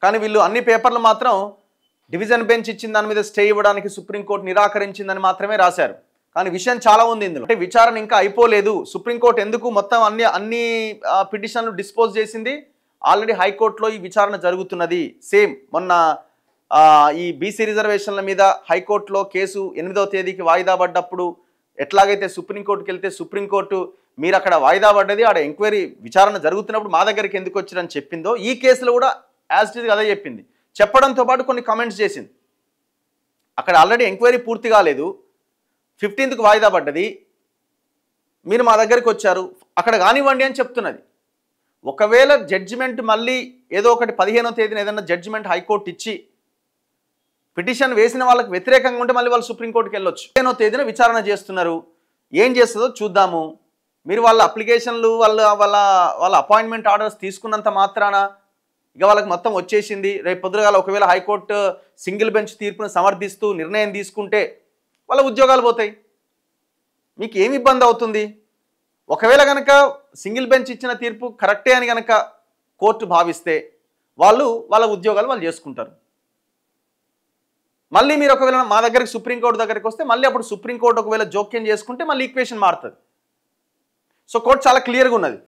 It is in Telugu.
కానీ వీళ్ళు అన్ని పేపర్లు మాత్రం డివిజన్ బెంచ్ ఇచ్చిన దాని మీద స్టే ఇవ్వడానికి సుప్రీంకోర్టు నిరాకరించిందని మాత్రమే రాశారు. కానీ విషయం చాలా ఉంది ఇందులో. అంటే విచారణ ఇంకా అయిపోలేదు. సుప్రీంకోర్టు ఎందుకు మొత్తం అన్ని పిటిషన్లు డిస్పోజ్ చేసింది? ఆల్రెడీ హైకోర్టులో ఈ విచారణ జరుగుతున్నది. సేమ్ మొన్న ఈ బీసీ రిజర్వేషన్ల మీద హైకోర్టులో కేసు 8వ తేదీకి వాయిదా పడ్డప్పుడు ఎట్లాగైతే సుప్రీంకోర్టుకి వెళ్తే సుప్రీంకోర్టు మీరు అక్కడ వాయిదా పడ్డది, ఆడ ఎంక్వైరీ విచారణ జరుగుతున్నప్పుడు మా దగ్గరికి ఎందుకు వచ్చారని చెప్పిందో, ఈ కేసులో కూడా యాజ్ ఇట్ ఈజ్ అదే చెప్పింది. చెప్పడంతో పాటు కొన్ని కామెంట్స్ చేసింది. అక్కడ ఆల్రెడీ ఎంక్వైరీ పూర్తి కాలేదు, 15కి వాయిదా పడ్డది, మీరు మా దగ్గరికి వచ్చారు, అక్కడ కానివ్వండి అని చెప్తున్నది. ఒకవేళ జడ్జిమెంట్ మళ్ళీ ఏదో ఒకటి 15వ తేదీన ఏదైనా జడ్జిమెంట్ హైకోర్టు ఇచ్చి పిటిషన్ వేసిన వాళ్ళకి వ్యతిరేకంగా ఉంటే మళ్ళీ వాళ్ళు సుప్రీంకోర్టుకి వెళ్ళొచ్చు. 15వ తేదీన విచారణ చేస్తున్నారు. ఏం చేస్తుందో చూద్దాము. మీరు వాళ్ళ అప్లికేషన్లు వాళ్ళ అపాయింట్మెంట్ ఆర్డర్స్ తీసుకున్నంత మాత్రాన ఇక వాళ్ళకి మొత్తం వచ్చేసింది, రేపు పొద్దుగాల ఒకవేళ హైకోర్టు సింగిల్ బెంచ్ తీర్పును సమర్థిస్తూ నిర్ణయం తీసుకుంటే వాళ్ళ ఉద్యోగాలు పోతాయి. మీకు ఏమి ఇబ్బంది అవుతుంది? ఒకవేళ కనుక సింగిల్ బెంచ్ ఇచ్చిన తీర్పు కరెక్టే అని కనుక కోర్టు భావిస్తే వాళ్ళ ఉద్యోగాలు వాళ్ళు చేసుకుంటారు. మళ్ళీ మీరు ఒకవేళ మా దగ్గరికి సుప్రీంకోర్టు దగ్గరికి వస్తే మళ్ళీ అప్పుడు సుప్రీంకోర్టు ఒకవేళ జోక్యం చేసుకుంటే మళ్ళీ ఈక్వేషన్ మారుతుంది. సో కోర్టు చాలా క్లియర్గా ఉన్నది.